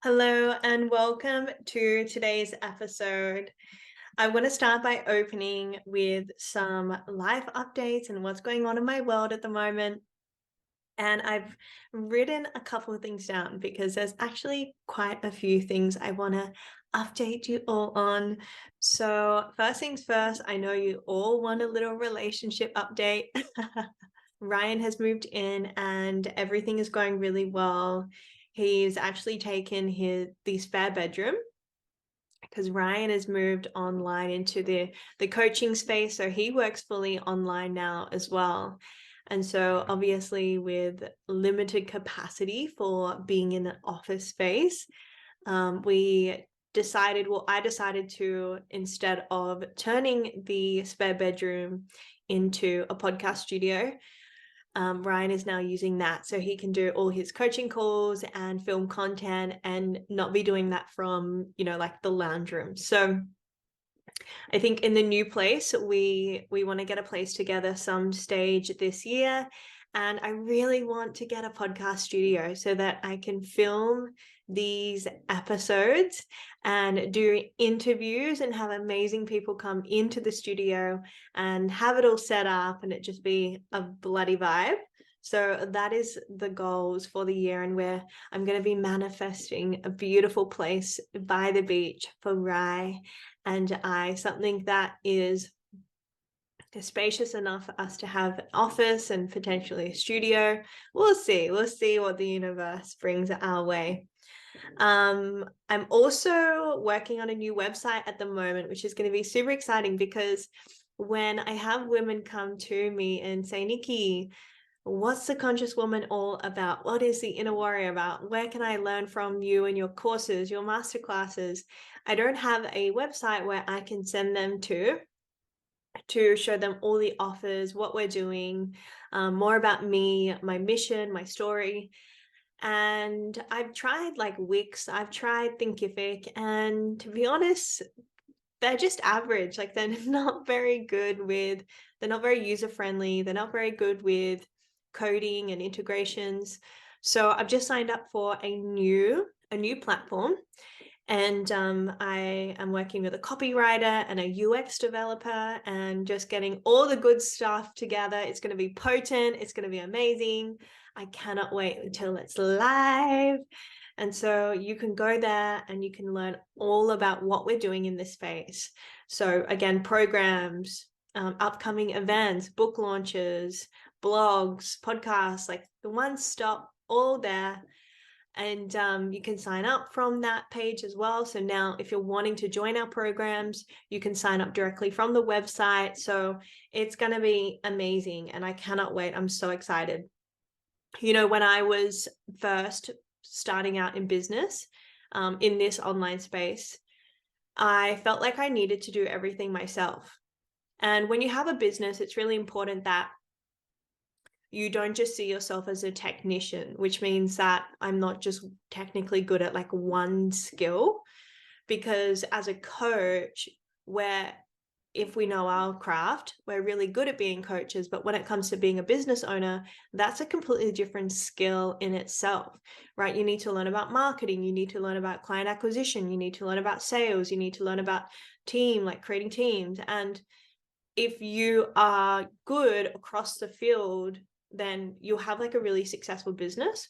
Hello and welcome to today's episode. I want to start by opening with some life updates and what's going on in my world at the moment. And I've written a couple of things down because there's actually quite a few things I want to update you all on. So, first things first, I know you all want a little relationship update. Ryan has moved in and everything is going really well. He's actually taken the spare bedroom because Ryan has moved online into the coaching space, so he works fully online now as well. And so obviously with limited capacity for being in an office space, we decided, well, I decided to, instead of turning the spare bedroom into a podcast studio, Ryan is now using that so he can do all his coaching calls and film content and not be doing that from, like the lounge room. So I think in the new place, we want to get a place together some stage this year. And I really want to get a podcast studio so that I can film these episodes and do interviews and have amazing people come into the studio and have it all set up and it just be a bloody vibe. So that is the goals for the year, and where I'm going to be manifesting a beautiful place by the beach for Rye and I, something that is spacious enough for us to have an office and potentially a studio. We'll see. We'll see what the universe brings our way. I'm also working on a new website at the moment, which is going to be super exciting because when I have women come to me and say, Nikki, what's the conscious woman all about? What is the inner warrior about? Where can I learn from you and your courses, your masterclasses? I don't have a website where I can send them to show them all the offers, what we're doing, more about me, my mission, my story. And I've tried like Wix, I've tried Thinkific, and to be honest, they're just average. Like they're not very good with, they're not very user friendly. They're not very good with coding and integrations. So I've just signed up for a new platform, and I am working with a copywriter and a UX developer and just getting all the good stuff together. It's going to be potent. It's going to be amazing. I cannot wait until it's live. And so you can go there and you can learn all about what we're doing in this space. So again, programs, upcoming events, book launches, blogs, podcasts, like the one stop, all there. And you can sign up from that page as well. So now if you're wanting to join our programs, you can sign up directly from the website. So it's going to be amazing. And I cannot wait. I'm so excited. When I was first starting out in business, in this online space, I felt like I needed to do everything myself. And when you have a business, it's really important that you don't just see yourself as a technician, which means that I'm not just technically good at like one skill, because as a coach, where if we know our craft, we're really good at being coaches. But when it comes to being a business owner, that's a completely different skill in itself, right? You need to learn about marketing. You need to learn about client acquisition. You need to learn about sales. You need to learn about team, like creating teams. And if you are good across the field, then you'll have like a really successful business.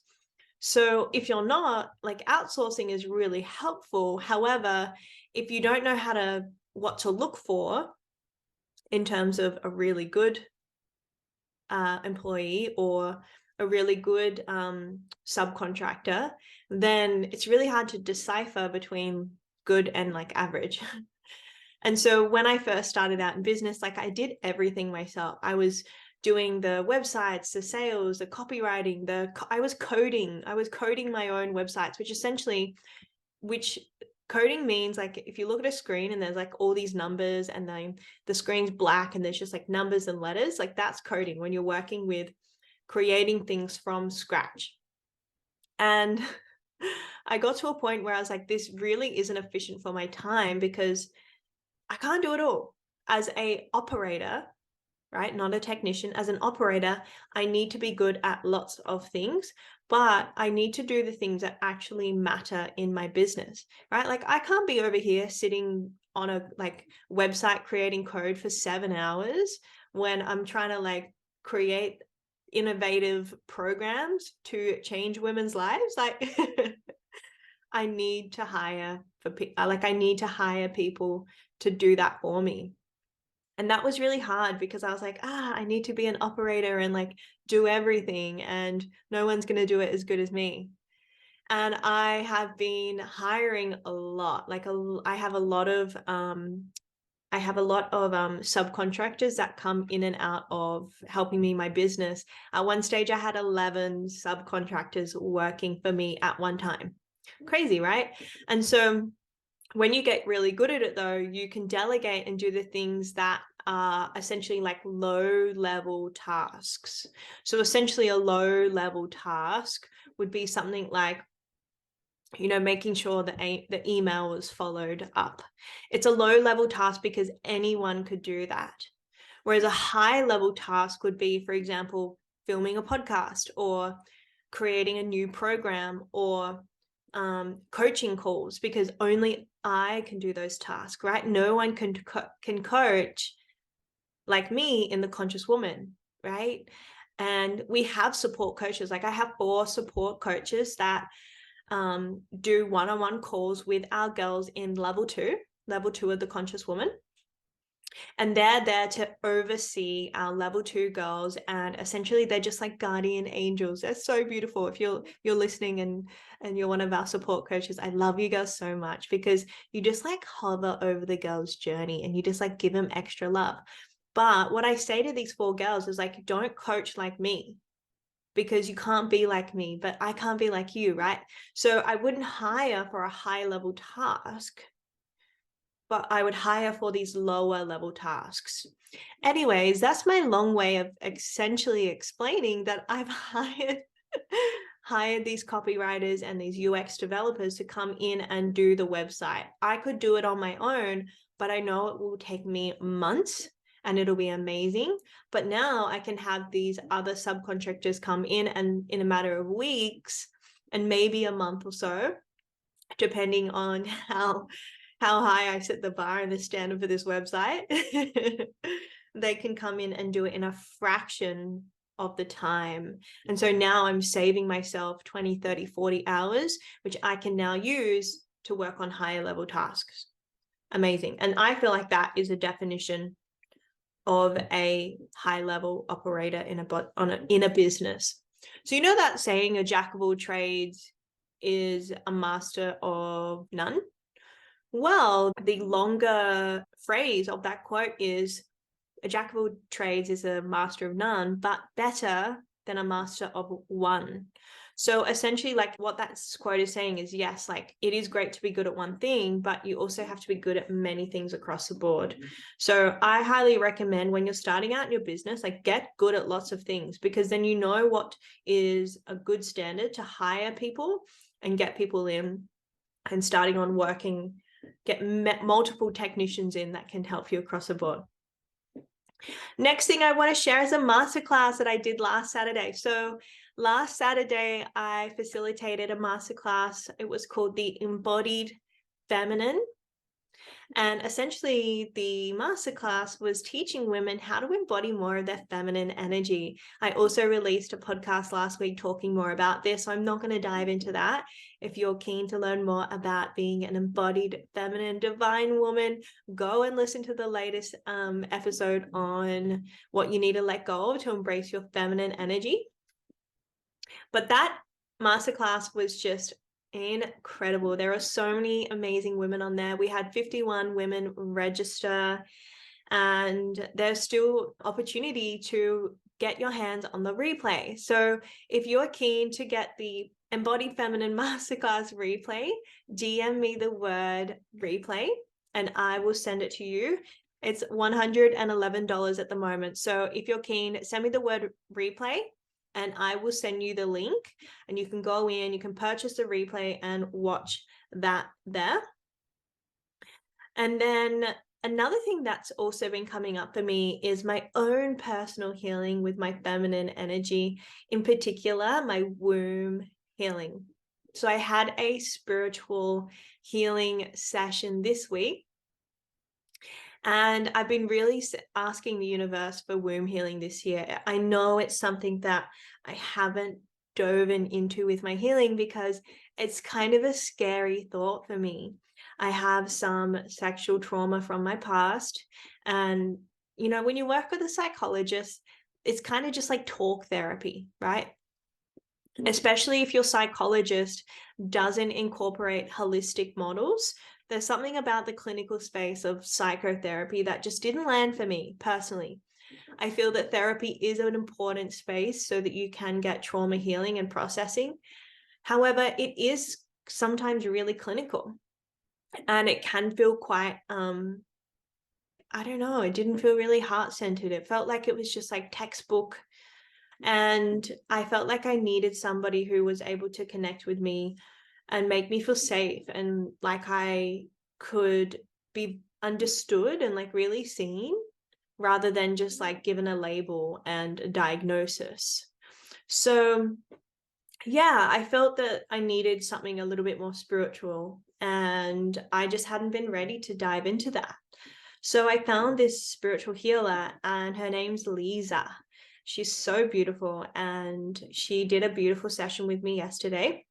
So if you're not, like outsourcing is really helpful. However, if you don't know what to look for in terms of a really good employee or a really good subcontractor, then it's really hard to decipher between good and like average. And so when I first started out in business, like I did everything myself. I was doing the websites, the sales, the copywriting, I was coding my own websites, which coding means, like if you look at a screen and there's like all these numbers and then the screen's black and there's just like numbers and letters, like that's coding when you're working with creating things from scratch. And I got to a point where I was like, this really isn't efficient for my time because I can't do it all. As a operator, right? Not a technician. As an operator, I need to be good at lots of things, but I need to do the things that actually matter in my business, right? Like I can't be over here sitting on a website creating code for 7 hours when I'm trying to create innovative programs to change women's lives. I need to hire I need to hire people to do that for me. And that was really hard because I was like, I need to be an operator and do everything, and no one's going to do it as good as me. And I have been hiring a lot. I have a lot of subcontractors that come in and out of helping me in my business. At one stage, I had 11 subcontractors working for me at one time. Crazy, right? And so when you get really good at it, though, you can delegate and do the things that are essentially low level tasks. So essentially a low level task would be something like, making sure that the email was followed up. It's a low level task because anyone could do that. Whereas a high level task would be, for example, filming a podcast or creating a new program or coaching calls, because only I can do those tasks, right? No one can coach like me in the Conscious Woman, right? And we have support coaches. I have 4 support coaches that do one-on-one calls with our girls in level 2 of the Conscious Woman. And they're there to oversee our level 2 girls, and essentially they're just like guardian angels. They're so beautiful. If you're listening and you're one of our support coaches, I love you guys so much, because you just hover over the girls' journey and you just give them extra love. But what I say to these 4 girls is don't coach like me, because you can't be like me, but I can't be like you, right? So I wouldn't hire for a high level task, but I would hire for these lower level tasks. Anyways, that's my long way of essentially explaining that I've hired these copywriters and these UX developers to come in and do the website. I could do it on my own, but I know it will take me months and it'll be amazing. But now I can have these other subcontractors come in, and in a matter of weeks and maybe a month or so, depending on how high I set the bar and the standard for this website, they can come in and do it in a fraction of the time. And so now I'm saving myself 20, 30, 40 hours, which I can now use to work on higher level tasks. Amazing. And I feel like that is a definition of a high level operator in a business. So that saying, a jack of all trades is a master of none? Well, the longer phrase of that quote is, a jack of all trades is a master of none, but better than a master of one. So essentially, what that quote is saying is, yes, it is great to be good at one thing, but you also have to be good at many things across the board. So I highly recommend, when you're starting out in your business, get good at lots of things, because then you know what is a good standard to hire people and get people in, and starting on working, get multiple technicians in that can help you across the board. Next thing I want to share is a masterclass that I did last Saturday. So last Saturday, I facilitated a masterclass. It was called the Embodied Feminine. And essentially, the masterclass was teaching women how to embody more of their feminine energy. I also released a podcast last week talking more about this, so I'm not going to dive into that. If you're keen to learn more about being an embodied feminine divine woman, go and listen to the latest episode on what you need to let go of to embrace your feminine energy. But that masterclass was just incredible. There are so many amazing women on there. We had 51 women register, and there's still opportunity to get your hands on the replay. So if you're keen to get the Embodied Feminine Masterclass replay, DM me the word replay and I will send it to you. It's $111 at the moment. So if you're keen, send me the word replay and I will send you the link, and you can go in, you can purchase the replay and watch that there. And then another thing that's also been coming up for me is my own personal healing with my feminine energy, in particular, my womb healing. So I had a spiritual healing session this week, and I've been really asking the universe for womb healing this year. I know it's something that I haven't dove into with my healing because it's kind of a scary thought for me. I have some sexual trauma from my past. And, when you work with a psychologist, it's kind of just like talk therapy, right? Especially if your psychologist doesn't incorporate holistic models. There's something about the clinical space of psychotherapy that just didn't land for me personally. I feel that therapy is an important space so that you can get trauma healing and processing. However, it is sometimes really clinical, and it can feel quite, I don't know, it didn't feel really heart-centered. It felt like it was just like textbook. And I felt like I needed somebody who was able to connect with me and make me feel safe, and like I could be understood and like really seen, rather than just like given a label and a diagnosis. So yeah, I felt that I needed something a little bit more spiritual, and I just hadn't been ready to dive into that. So I found this spiritual healer, and her name's Lisa. She's so beautiful, and she did a beautiful session with me yesterday.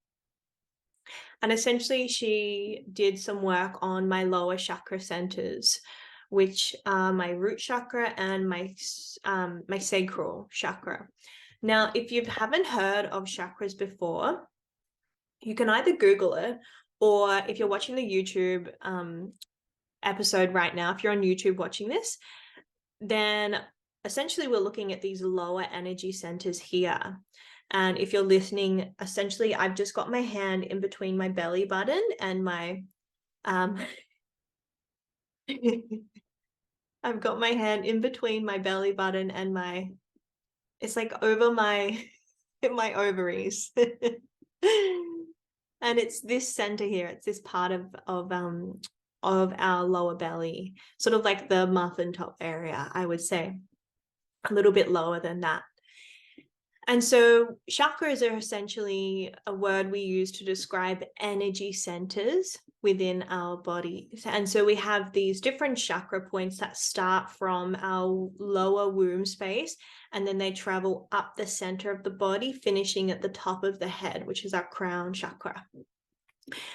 And essentially, she did some work on my lower chakra centers, which are my root chakra and my sacral chakra. Now, if you haven't heard of chakras before, you can either Google it, or if you're watching the YouTube episode right now, if you're on YouTube watching this, then essentially we're looking at these lower energy centers here. And if you're listening, essentially I've just got my hand in between my belly button and my I've got my hand in between my belly button and it's like over my my ovaries. And it's this center here. It's this part of our lower belly, sort of like the muffin top area, I would say, a little bit lower than that. And so chakras are essentially a word we use to describe energy centers within our body. And so we have these different chakra points that start from our lower womb space, and then they travel up the center of the body, finishing at the top of the head, which is our crown chakra.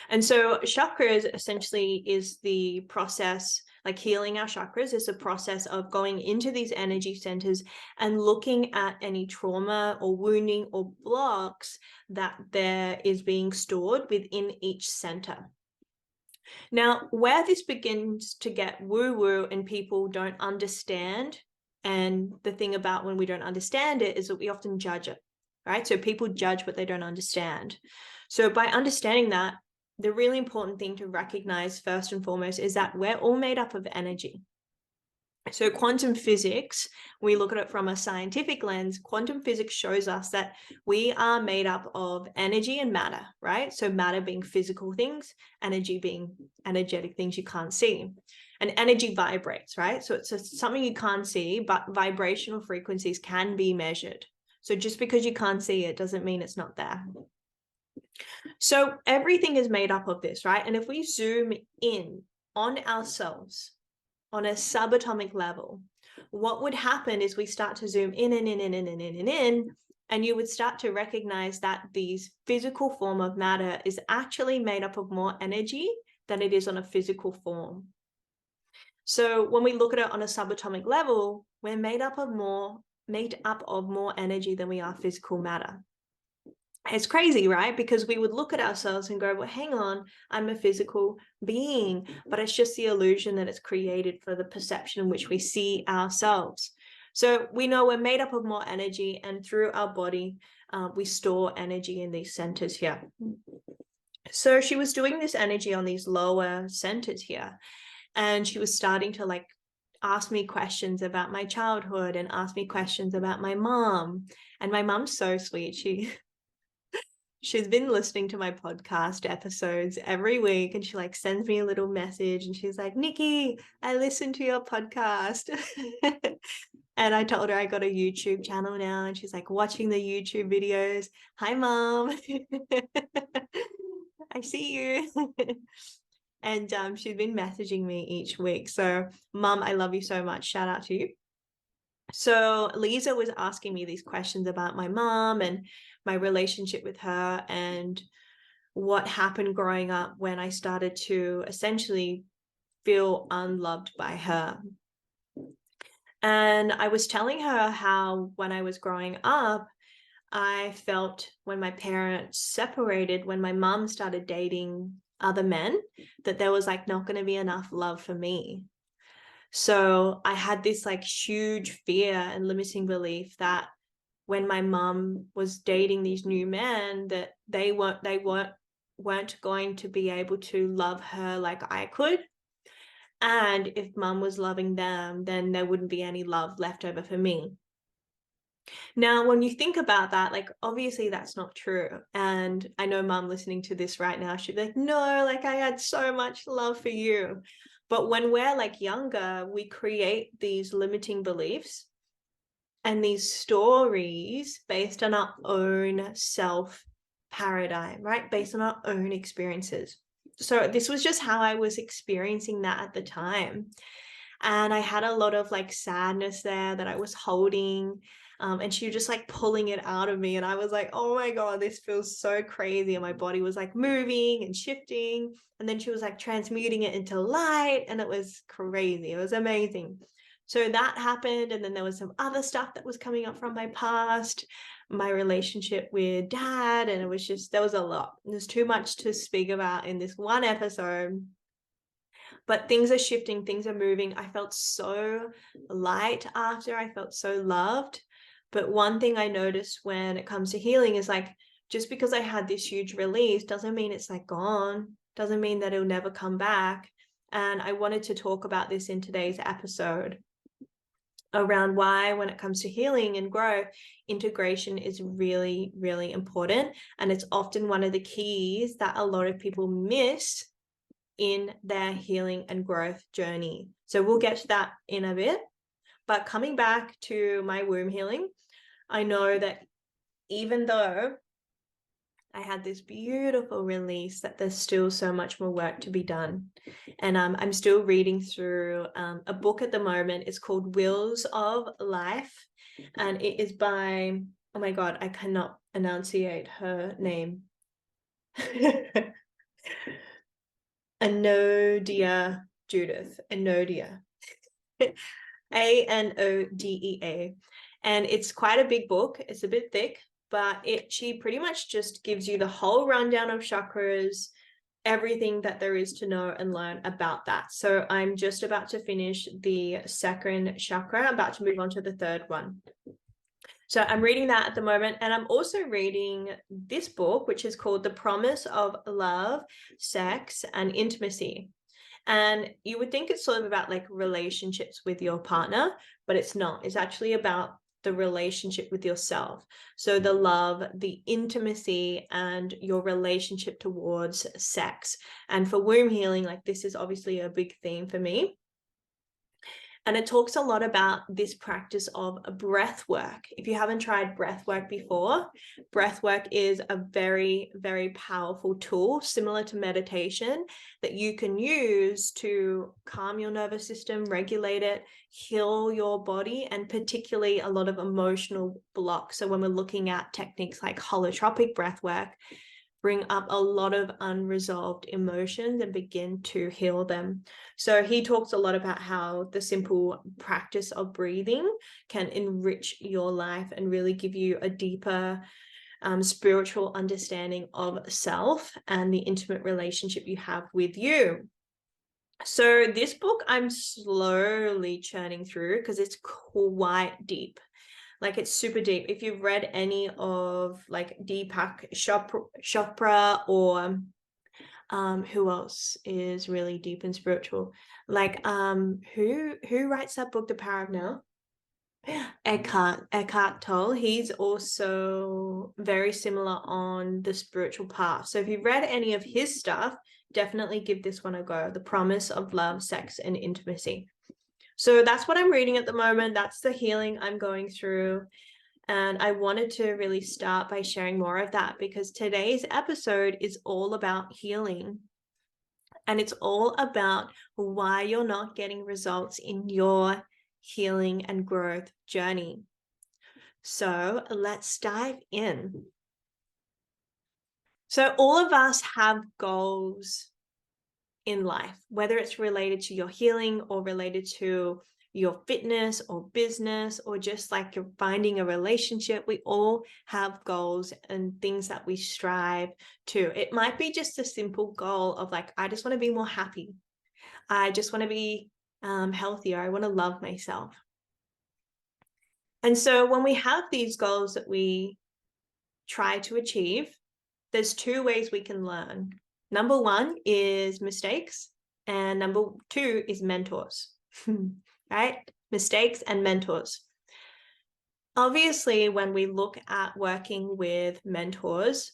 And so chakras essentially is the process, like healing our chakras is a process of going into these energy centers and looking at any trauma or wounding or blocks that there is being stored within each center. Now, where this begins to get woo-woo and people don't understand, and the thing about when we don't understand it is that we often judge it, right? So people judge what they don't understand. So by understanding that, the really important thing to recognize first and foremost is that we're all made up of energy. So quantum physics, we look at it from a scientific lens, quantum physics shows us that we are made up of energy and matter, right? So matter being physical things, energy being energetic things you can't see. And energy vibrates, right? So it's something you can't see, but vibrational frequencies can be measured. So just because you can't see it doesn't mean it's not there. So everything is made up of this, right? And if we zoom in on ourselves on a subatomic level, what would happen is we start to zoom in and in and in and in and in, and you would start to recognize that this physical form of matter is actually made up of more energy than it is on a physical form. So when we look at it on a subatomic level, we're made up of more energy than we are physical matter. It's crazy, right? Because we would look at ourselves and go, well, hang on, I'm a physical being, but it's just the illusion that it's created for the perception in which we see ourselves. So we know we're made up of more energy, and through our body, we store energy in these centers here. So she was doing this energy on these lower centers here, and she was starting to like ask me questions about my childhood and ask me questions about my mom. And my mom's so sweet. she's been listening to my podcast episodes every week, and she like sends me a little message and she's like, Nikki, I listened to your podcast. And I told her I got a YouTube channel now, and she's like watching the YouTube videos. Hi, Mom. I see you. And she's been messaging me each week. So, Mom, I love you so much. Shout out to you. So Lisa was asking me these questions about my mom and my relationship with her and what happened growing up when I started to essentially feel unloved by her. And I was telling her how when I was growing up, I felt when my parents separated, when my mom started dating other men, that there was like not going to be enough love for me. So I had this like huge fear and limiting belief that when my mom was dating these new men, that they weren't going to be able to love her like I could. And if mom was loving them, then there wouldn't be any love left over for me. Now, when you think about that, like obviously that's not true. And I know mom listening to this right now, she'd be like, no, like I had so much love for you. But when we're like younger, we create these limiting beliefs and these stories based on our own self paradigm, right? Based on our own experiences. So this was just how I was experiencing that at the time. And I had a lot of like sadness there that I was holding. And she was just like pulling it out of me. And I was like, oh my God, this feels so crazy. And my body was like moving and shifting. And then she was like transmuting it into light. And it was crazy. It was amazing. So that happened. And then there was some other stuff that was coming up from my past, my relationship with dad. And it was just, there was a lot. There's too much to speak about in this one episode. But things are shifting, things are moving. I felt so light after, I felt so loved. But one thing I noticed when it comes to healing is like, just because I had this huge release doesn't mean it's like gone, doesn't mean that it'll never come back. And I wanted to talk about this in today's episode around why, when it comes to healing and growth, integration is really, really important. And it's often one of the keys that a lot of people miss in their healing and growth journey. So we'll get to that in a bit. But coming back to my womb healing, I know that even though I had this beautiful release, that there's still so much more work to be done. And I'm still reading through a book at the moment. It's called Wheels of Life. And it is by, oh my God, I cannot enunciate her name. Anodia Judith, Anodia, Anodea. And it's quite a big book. It's a bit thick, but she pretty much just gives you the whole rundown of chakras, everything that there is to know and learn about that. So I'm just about to finish the second chakra. I'm about to move on to the third one. So I'm reading that at the moment. And I'm also reading this book, which is called The Promise of Love, Sex, and Intimacy. And you would think it's sort of about like relationships with your partner, but it's not. It's actually about the relationship with yourself. So the love, the intimacy, and your relationship towards sex. And for womb healing, like this is obviously a big theme for me. And it talks a lot about this practice of breath work. If you haven't tried breath work before, breath work is a very, very powerful tool, similar to meditation, that you can use to calm your nervous system, regulate it, heal your body, and particularly a lot of emotional blocks. So when we're looking at techniques like holotropic breath work, bring up a lot of unresolved emotions and begin to heal them. So he talks a lot about how the simple practice of breathing can enrich your life and really give you a deeper spiritual understanding of self and the intimate relationship you have with you. So this book I'm slowly churning through because it's quite deep. Like it's super deep. If you've read any of like Deepak Chopra or who else is really deep and spiritual? Like who writes that book, The Power of Now? Eckhart Tolle, he's also very similar on the spiritual path. So if you've read any of his stuff, definitely give this one a go. The Promise of Love, Sex, and Intimacy. So that's what I'm reading at the moment. That's the healing I'm going through. And I wanted to really start by sharing more of that because today's episode is all about healing. And it's all about why you're not getting results in your healing and growth journey. So let's dive in. So all of us have goals in life, whether it's related to your healing or related to your fitness or business or just like you're finding a relationship. We all have goals and things that we strive to. It might be just a simple goal of like, I just want to be more happy. I just want to be healthier. I want to love myself. And so when we have these goals that we try to achieve, there's two ways we can learn. Number one is mistakes, and number two is mentors, right? Mistakes and mentors. Obviously, when we look at working with mentors,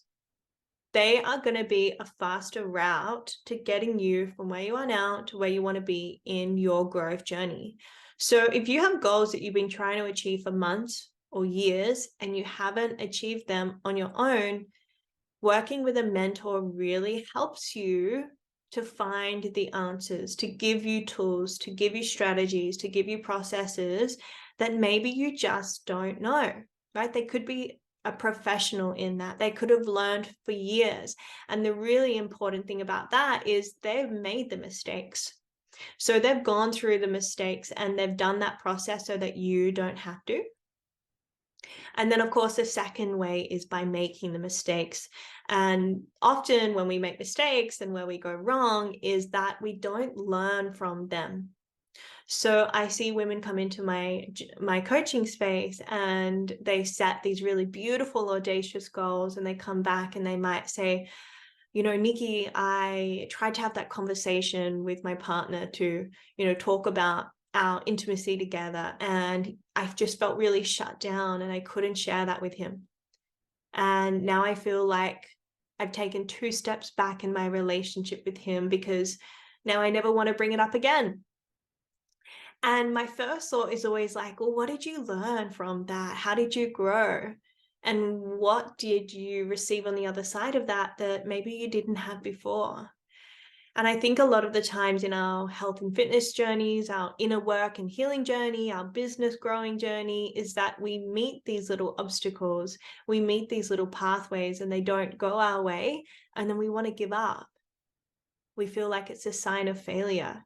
they are going to be a faster route to getting you from where you are now to where you want to be in your growth journey. So if you have goals that you've been trying to achieve for months or years and you haven't achieved them on your own, working with a mentor really helps you to find the answers, to give you tools, to give you strategies, to give you processes that maybe you just don't know, right? They could be a professional in that. They could have learned for years. And the really important thing about that is they've made the mistakes. So they've gone through the mistakes and they've done that process so that you don't have to. And then, of course, the second way is by making the mistakes. And often when we make mistakes and where we go wrong is that we don't learn from them. So I see women come into my coaching space and they set these really beautiful, audacious goals, and they come back and they might say, you know, Nikki, I tried to have that conversation with my partner to, you know, talk about our intimacy together, and I just felt really shut down and I couldn't share that with him. And now I feel like I've taken 2 steps back in my relationship with him because now I never want to bring it up again. And my first thought is always like, well, what did you learn from that? How did you grow? And what did you receive on the other side of that that maybe you didn't have before? And I think a lot of the times in our health and fitness journeys, our inner work and healing journey, our business growing journey, is that we meet these little obstacles, we meet these little pathways and they don't go our way. And then we want to give up. We feel like it's a sign of failure.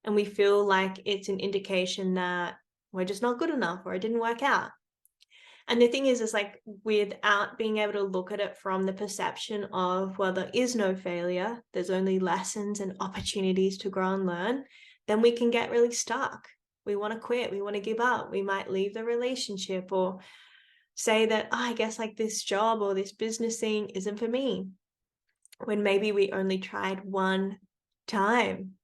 And we feel like it's an indication that we're just not good enough or it didn't work out. And the thing is like without being able to look at it from the perception of, well, there is no failure, there's only lessons and opportunities to grow and learn, then we can get really stuck. We want to quit, we want to give up, we might leave the relationship or say that, oh, I guess like this job or this business thing isn't for me, when maybe we only tried one time.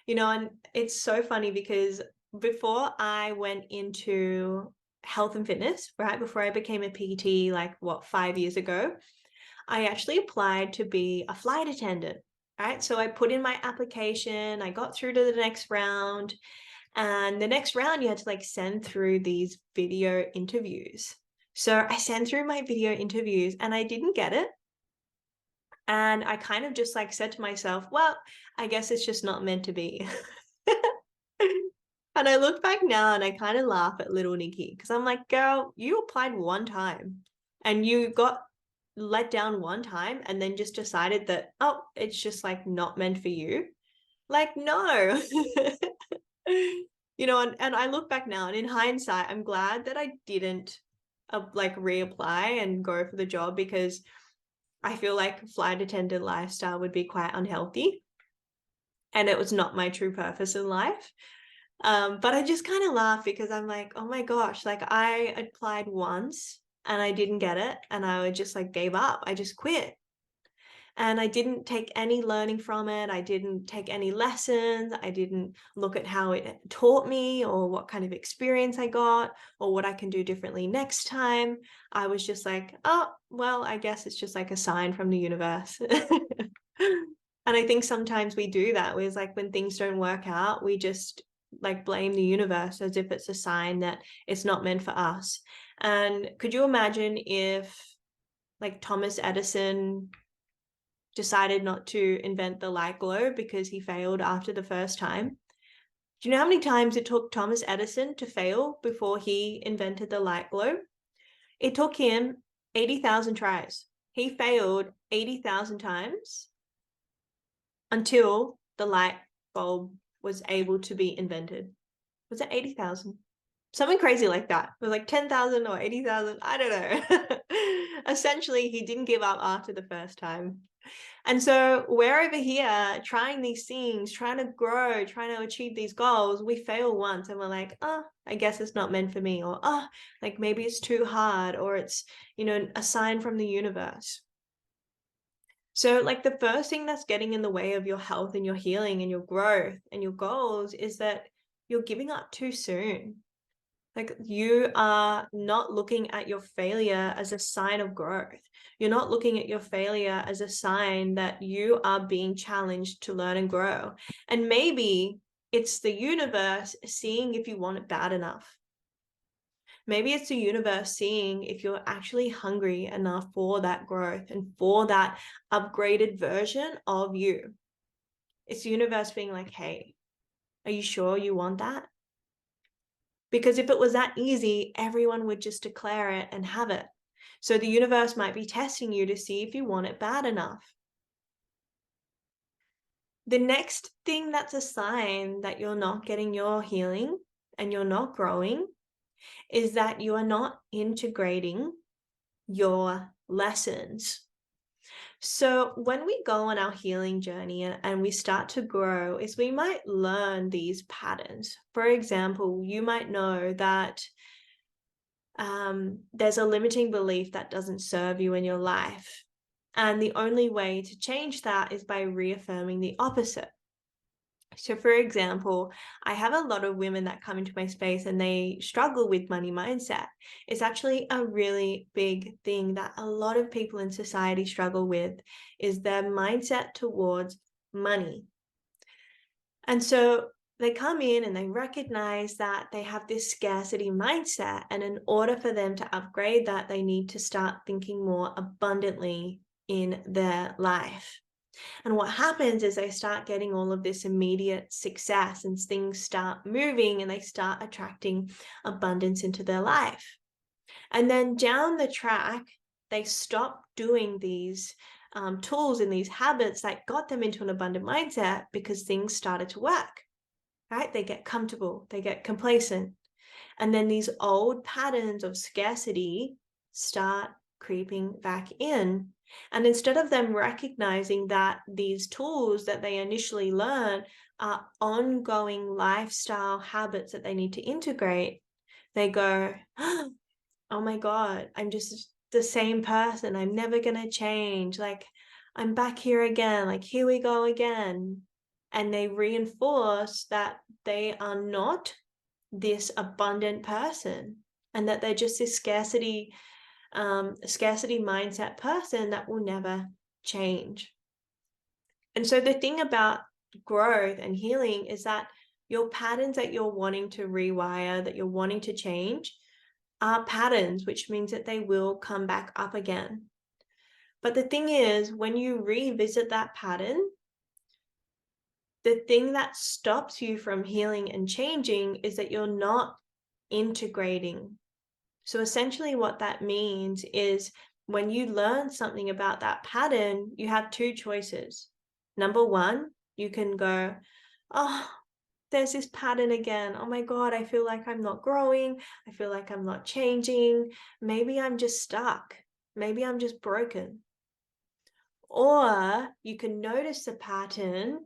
You know, and it's so funny because before I went into health and fitness, right before I became a PT, like 5 years ago, I actually applied to be a flight attendant, right? So I put in my application, I got through to the next round, and the next round you had to like send through these video interviews. So I sent through my video interviews and I didn't get it. And I kind of just like said to myself, well, I guess it's just not meant to be. And I look back now and I kind of laugh at little Nikki because I'm like, girl, you applied one time and you got let down one time and then just decided that, oh, it's just like not meant for you. Like, no. You know, and I look back now and in hindsight, I'm glad that I didn't like reapply and go for the job because I feel like flight attendant lifestyle would be quite unhealthy and it was not my true purpose in life. But I just kind of laugh because I'm like, oh my gosh, like I applied once and I didn't get it and I just like gave up. I just quit. And I didn't take any learning from it. I didn't take any lessons. I didn't look at how it taught me or what kind of experience I got or what I can do differently next time. I was just like, oh, well, I guess it's just like a sign from the universe. And I think sometimes we do that. Where it's like when things don't work out, we just like blame the universe as if it's a sign that it's not meant for us. And could you imagine if like Thomas Edison decided not to invent the light globe because he failed after the first time? Do you know how many times it took Thomas Edison to fail before he invented the light globe? It took him 80,000 tries. He failed 80,000 times until the light bulb was able to be invented. Was it 80,000? Something crazy like that. It was like 10,000 or 80,000. I don't know. Essentially, he didn't give up after the first time. And so we're over here trying these things, trying to grow, trying to achieve these goals. We fail once and we're like, oh, I guess it's not meant for me. Or, oh, like maybe it's too hard, or it's, a sign from the universe. So, like, the first thing that's getting in the way of your health and your healing and your growth and your goals is that you're giving up too soon. Like, you are not looking at your failure as a sign of growth. You're not looking at your failure as a sign that you are being challenged to learn and grow. And maybe it's the universe seeing if you want it bad enough. Maybe it's the universe seeing if you're actually hungry enough for that growth and for that upgraded version of you. It's the universe being like, hey, are you sure you want that? Because if it was that easy, everyone would just declare it and have it. So the universe might be testing you to see if you want it bad enough. The next thing that's a sign that you're not getting your healing and you're not growing is that you are not integrating your lessons. So when we go on our healing journey and we start to grow, is we might learn these patterns. For example, you might know that there's a limiting belief that doesn't serve you in your life. And the only way to change that is by reaffirming the opposite. So, for example, I have a lot of women that come into my space and they struggle with money mindset. It's actually a really big thing that a lot of people in society struggle with, is their mindset towards money. And so they come in and they recognize that they have this scarcity mindset. And in order for them to upgrade that, they need to start thinking more abundantly in their life. And what happens is they start getting all of this immediate success and things start moving and they start attracting abundance into their life. And then down the track, they stop doing these tools and these habits that got them into an abundant mindset because things started to work, right? They get comfortable, they get complacent. And then these old patterns of scarcity start creeping back in. And instead of them recognizing that these tools that they initially learn are ongoing lifestyle habits that they need to integrate, they go, oh my God, I'm just the same person. I'm never going to change. Like, I'm back here again. Like, here we go again. And they reinforce that they are not this abundant person and that they're just this scarcity mindset person that will never change. And so the thing about growth and healing is that your patterns that you're wanting to rewire, that you're wanting to change, are patterns, which means that they will come back up again. But the thing is, when you revisit that pattern, the thing that stops you from healing and changing is that you're not integrating. So essentially what that means is when you learn something about that pattern, you have two choices. Number one, you can go, oh, there's this pattern again. Oh my God, I feel like I'm not growing. I feel like I'm not changing. Maybe I'm just stuck. Maybe I'm just broken. Or you can notice the pattern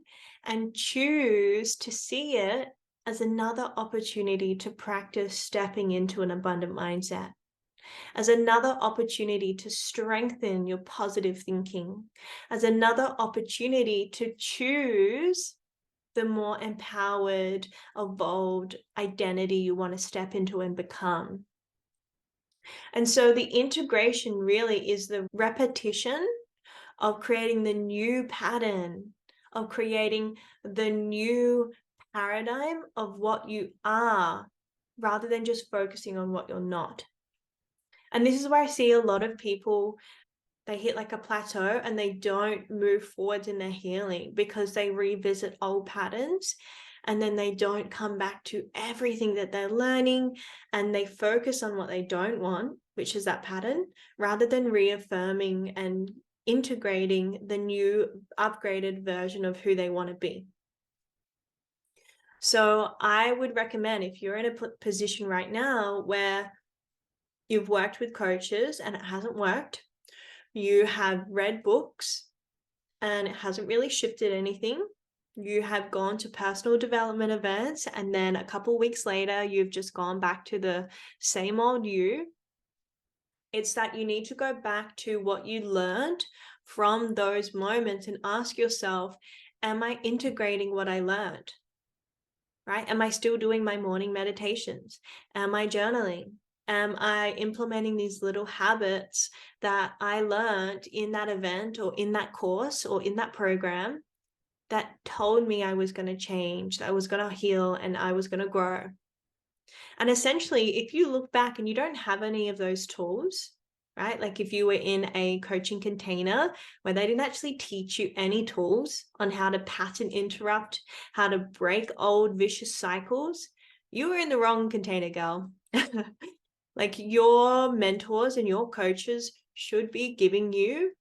and choose to see it as another opportunity to practice stepping into an abundant mindset. as another opportunity to strengthen your positive thinking, as another opportunity to choose the more empowered, evolved identity you want to step into and become. And so the integration really is the repetition of creating the new pattern, of creating the new paradigm of what you are, rather than just focusing on what you're not. And this is where I see a lot of people, they hit like a plateau and they don't move forwards in their healing because they revisit old patterns and then they don't come back to everything that they're learning, and they focus on what they don't want, which is that pattern, rather than reaffirming and integrating the new upgraded version of who they want to be. So I would recommend, if you're in a position right now where you've worked with coaches and it hasn't worked, you have read books and it hasn't really shifted anything, you have gone to personal development events and then a couple weeks later you've just gone back to the same old you, it's that you need to go back to what you learned from those moments and ask yourself, am I integrating what I learned? Right? Am I still doing my morning meditations? Am I journaling? Am I implementing these little habits that I learned in that event or in that course or in that program that told me I was going to change, that I was going to heal, and I was going to grow? And essentially, if you look back and you don't have any of those tools, right? Like if you were in a coaching container where they didn't actually teach you any tools on how to pattern interrupt, how to break old vicious cycles, you were in the wrong container, girl. Like your mentors and your coaches should be giving you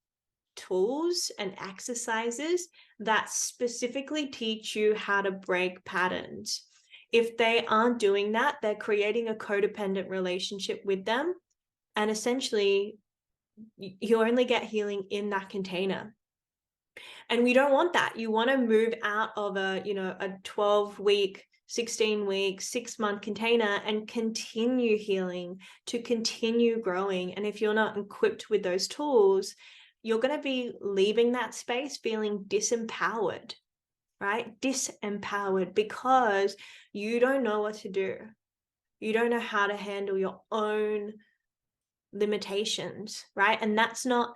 tools and exercises that specifically teach you how to break patterns. If they aren't doing that, they're creating a codependent relationship with them. And essentially, you only get healing in that container. And we don't want that. You want to move out of a 12-week, 16-week, 6-month container and continue healing, to continue growing. And if you're not equipped with those tools, you're going to be leaving that space feeling disempowered, right? Disempowered because you don't know what to do. You don't know how to handle your own limitations, right? And that's not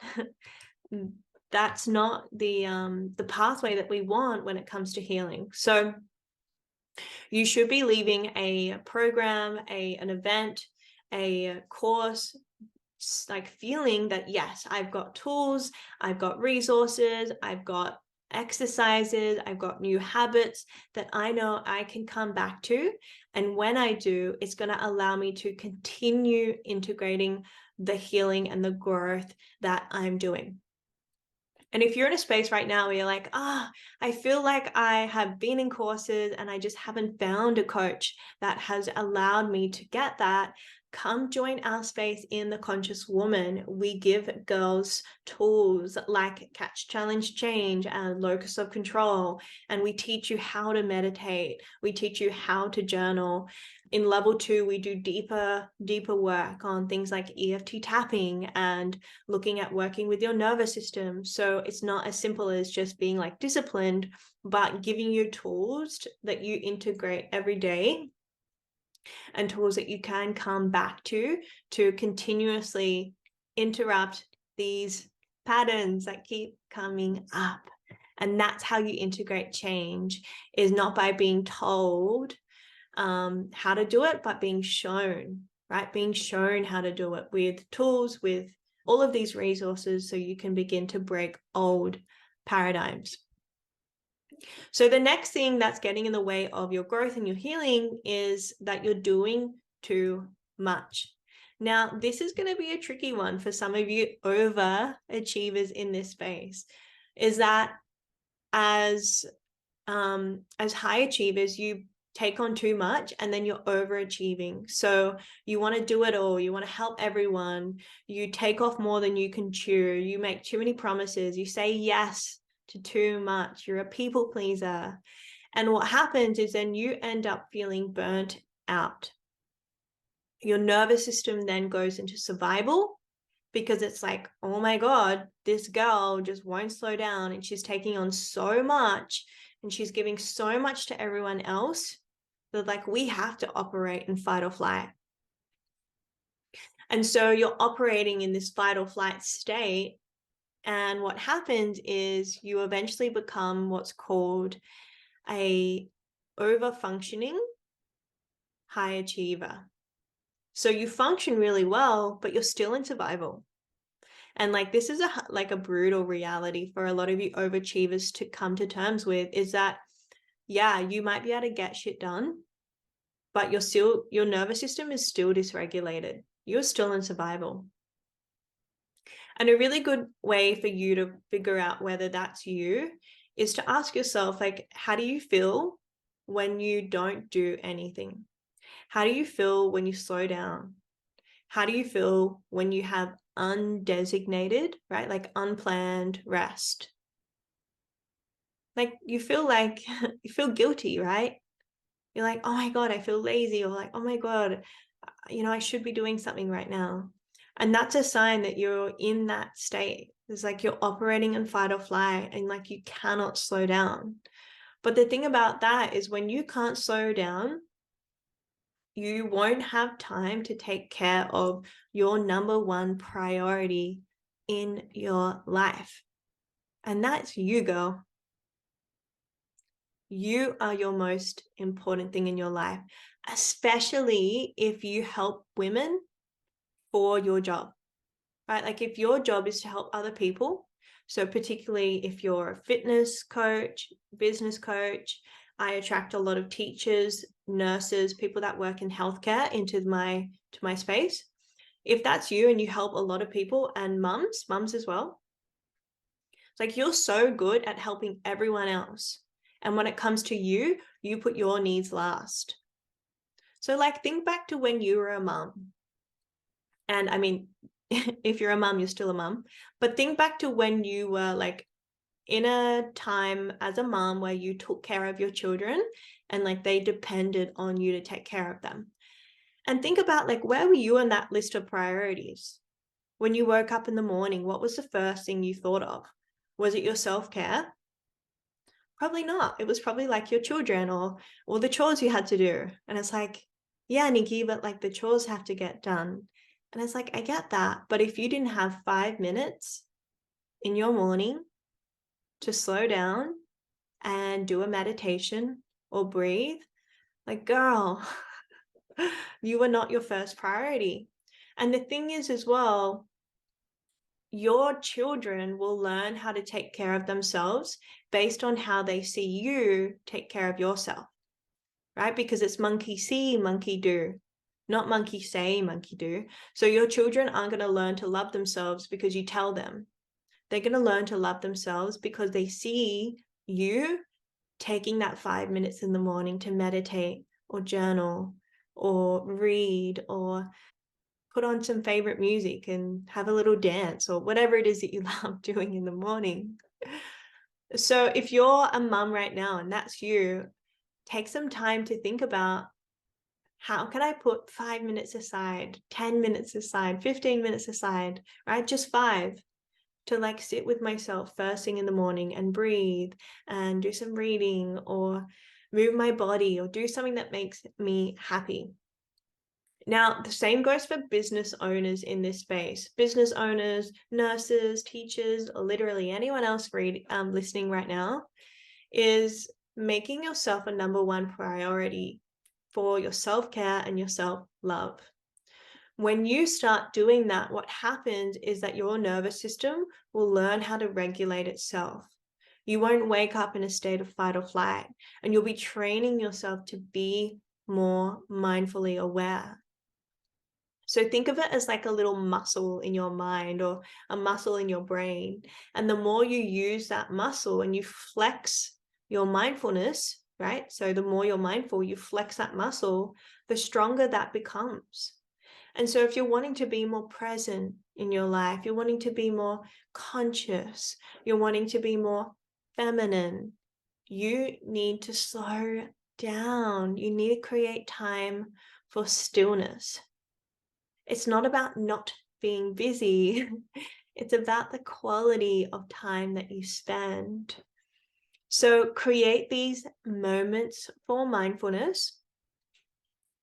the pathway that we want when it comes to healing. So you should be leaving a program, an event, a course, like feeling that, yes, I've got tools, I've got resources, I've got exercises, I've got new habits that I know I can come back to. And when I do, it's going to allow me to continue integrating the healing and the growth that I'm doing. And if you're in a space right now where you're like, I feel like I have been in courses and I just haven't found a coach that has allowed me to get that, come join our space in The Conscious Woman. We give girls tools like Catch, Challenge, Change and Locus of Control. And we teach you how to meditate. We teach you how to journal. In level 2, we do deeper work on things like EFT tapping and looking at working with your nervous system. So it's not as simple as just being like disciplined, but giving you tools that you integrate every day and tools that you can come back to continuously interrupt these patterns that keep coming up. And that's how you integrate change, is not by being told how to do it, but being shown, right? Being shown how to do it with tools, with all of these resources, so you can begin to break old paradigms. So the next thing that's getting in the way of your growth and your healing is that you're doing too much. Now, this is going to be a tricky one for some of you overachievers in this space, is that as high achievers, you take on too much and then you're overachieving. So you want to do it all. You want to help everyone. You take off more than you can chew. You make too many promises. You say yes to too much. You're a people pleaser. And what happens is then you end up feeling burnt out. Your nervous system then goes into survival, because it's like, oh my God, this girl just won't slow down and she's taking on so much and she's giving so much to everyone else that, like, we have to operate in fight or flight. And so you're operating in this fight or flight state. And what happens is you eventually become what's called a over-functioning high achiever. So you function really well, but you're still in survival. And like, this is a brutal reality for a lot of you overachievers to come to terms with, is that, yeah, you might be able to get shit done, but your nervous system is still dysregulated. You're still in survival. And a really good way for you to figure out whether that's you is to ask yourself, like, how do you feel when you don't do anything? How do you feel when you slow down? How do you feel when you have undesignated, right? Like unplanned rest? Like, you feel like you feel guilty, right? You're like, oh my God, I feel lazy, or like, oh my God, I should be doing something right now. And that's a sign that you're in that state. It's like you're operating in fight or flight and like you cannot slow down. But the thing about that is, when you can't slow down, you won't have time to take care of your number one priority in your life. And that's you, girl. You are your most important thing in your life, especially if you help women for your job, right? Like, if your job is to help other people, so particularly if you're a fitness coach, business coach, I attract a lot of teachers, nurses, people that work in healthcare into my space. If that's you and you help a lot of people, and mums as well, it's like you're so good at helping everyone else. And when it comes to you, you put your needs last. So like, think back to when you were a mum. And I mean, if you're a mum, you're still a mum. But think back to when you were like in a time as a mum where you took care of your children and like they depended on you to take care of them. And think about, like, where were you on that list of priorities? When you woke up in the morning, what was the first thing you thought of? Was it your self-care? Probably not. It was probably like your children or the chores you had to do. And it's like, yeah, Nikki, but like the chores have to get done. And it's like, I get that. But if you didn't have 5 minutes in your morning to slow down and do a meditation or breathe, like, girl, you were not your first priority. And the thing is, as well, your children will learn how to take care of themselves based on how they see you take care of yourself, right? Because it's monkey see, monkey do, not monkey say, monkey do. So your children aren't going to learn to love themselves because you tell them. They're going to learn to love themselves because they see you taking that 5 minutes in the morning to meditate or journal or read or put on some favorite music and have a little dance or whatever it is that you love doing in the morning. So if you're a mum right now and that's you, take some time to think about, how can I put 5 minutes aside, 10 minutes aside, 15 minutes aside, right? Just 5, to like sit with myself first thing in the morning and breathe and do some reading or move my body or do something that makes me happy. Now, the same goes for business owners in this space. Business owners, nurses, teachers, or literally anyone else listening right now, is making yourself a number one priority for your self-care and your self-love. When you start doing that, what happens is that your nervous system will learn how to regulate itself. You won't wake up in a state of fight or flight, and you'll be training yourself to be more mindfully aware. So think of it as like a little muscle in your mind or a muscle in your brain. And the more you use that muscle and you flex your mindfulness, right? So the more you're mindful, you flex that muscle, the stronger that becomes. And so if you're wanting to be more present in your life, you're wanting to be more conscious, you're wanting to be more feminine, you need to slow down. You need to create time for stillness. It's not about not being busy. It's about the quality of time that you spend. So create these moments for mindfulness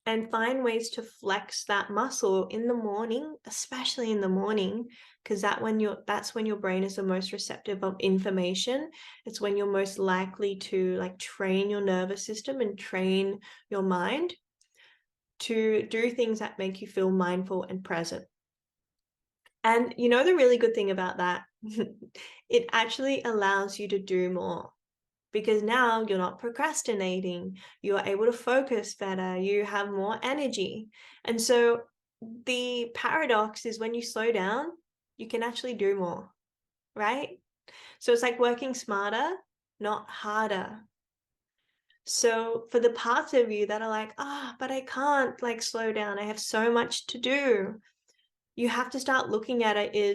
and find ways to flex that muscle in the morning, especially in the morning, because that's when your brain is the most receptive of information. It's when you're most likely to like train your nervous system and train your mind to do things that make you feel mindful and present. And you know the really good thing about that? It actually allows you to do more, because now you're not procrastinating, you're able to focus better, you have more energy. And so the paradox is when you slow down, you can actually do more, right? So it's like working smarter, not harder. So for the parts of you that are like, but I can't like slow down, I have so much to do, you have to start looking at it in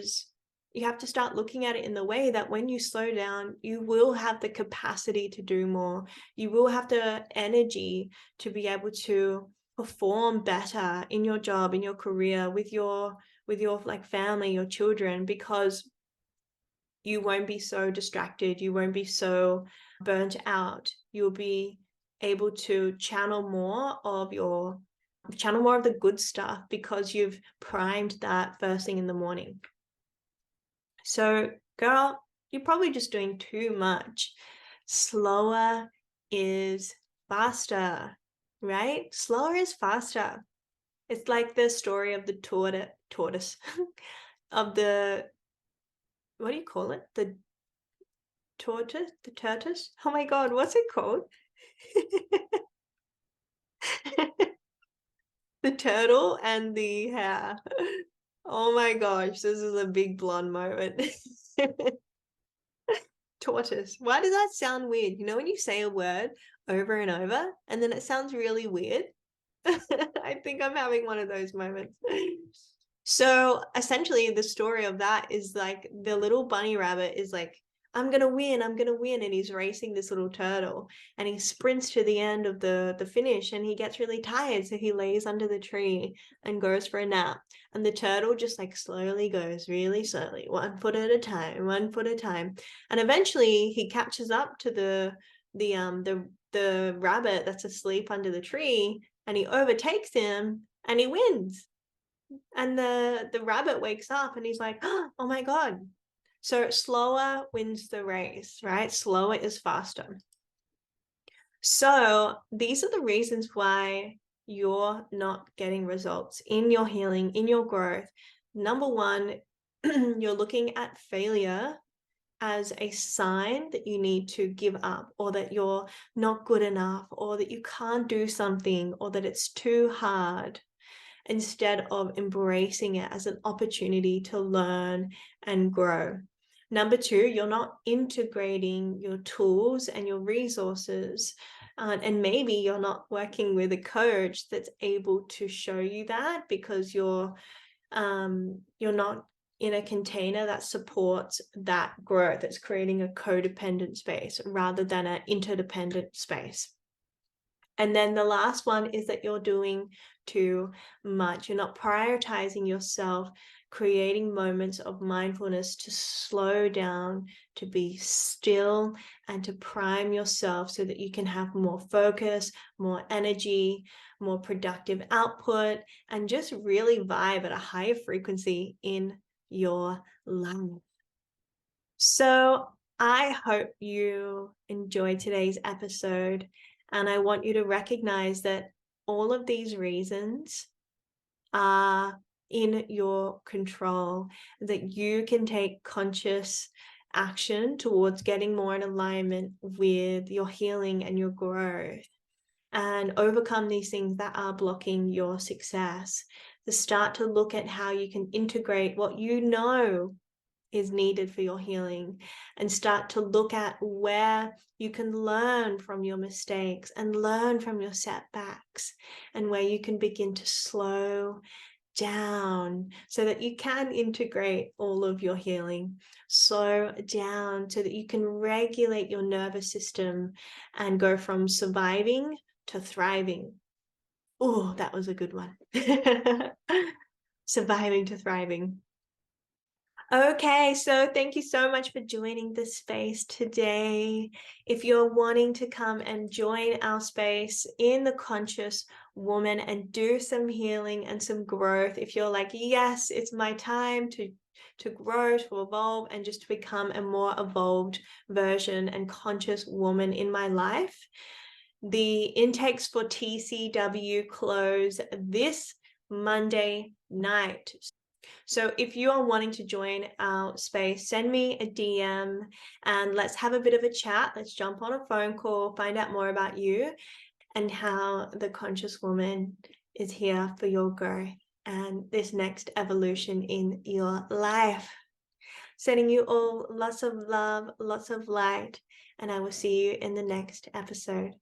the way that when you slow down, you will have the capacity to do more. You will have the energy to be able to perform better in your job, in your career, with your like family, your children, because you won't be so distracted, you won't be so burnt out. You'll be able to channel more of the good stuff because you've primed that first thing in the morning. So, girl, you're probably just doing too much. Slower is faster, right? Slower is faster. It's like the story of the tortoise, of the, what do you call it? The tortoise? Oh my God, what's it called? The turtle and the hare. Oh my gosh, this is a big blonde moment. Tortoise. Why does that sound weird? You know when you say a word over and over and then it sounds really weird? I think I'm having one of those moments. So essentially the story of that is like the little bunny rabbit is like, I'm gonna win, and he's racing this little turtle and he sprints to the end of the finish and he gets really tired, so he lays under the tree and goes for a nap. And the turtle just like slowly goes really slowly, 1 foot at a time, 1 foot at a time. And eventually he catches up to the rabbit that's asleep under the tree, and he overtakes him and he wins. And the rabbit wakes up and he's like, oh my God. So slower wins the race, right? Slower is faster. So these are the reasons why you're not getting results in your healing, in your growth. Number one, you're looking at failure as a sign that you need to give up, or that you're not good enough, or that you can't do something, or that it's too hard, instead of embracing it as an opportunity to learn and grow. Number two, you're not integrating your tools and your resources. And maybe you're not working with a coach that's able to show you that, because you're not in a container that supports that growth. It's creating a codependent space rather than an interdependent space. And then the last one is that you're doing too much. You're not prioritizing yourself, creating moments of mindfulness to slow down, to be still, and to prime yourself so that you can have more focus, more energy, more productive output, and just really vibe at a higher frequency in your life. So I hope you enjoyed today's episode. And I want you to recognize that all of these reasons are in your control, that you can take conscious action towards getting more in alignment with your healing and your growth, and overcome these things that are blocking your success. To start to look at how you can integrate what you know is needed for your healing, and start to look at where you can learn from your mistakes and learn from your setbacks, and where you can begin to slow down so that you can integrate all of your healing. Slow down so that you can regulate your nervous system and go from surviving to thriving. Oh, that was a good one. surviving to thriving. Okay, so thank you so much for joining this space today. If you're wanting to come and join our space in the Conscious Woman and do some healing and some growth, if you're like, yes, it's my time to grow, to evolve, and just to become a more evolved version and conscious woman in my life, the intakes for TCW close this Monday night. So if you are wanting to join our space, send me a DM and let's have a bit of a chat. Let's jump on a phone call, find out more about you and how the conscious woman is here for your growth and this next evolution in your life. Sending you all lots of love, lots of light, and I will see you in the next episode.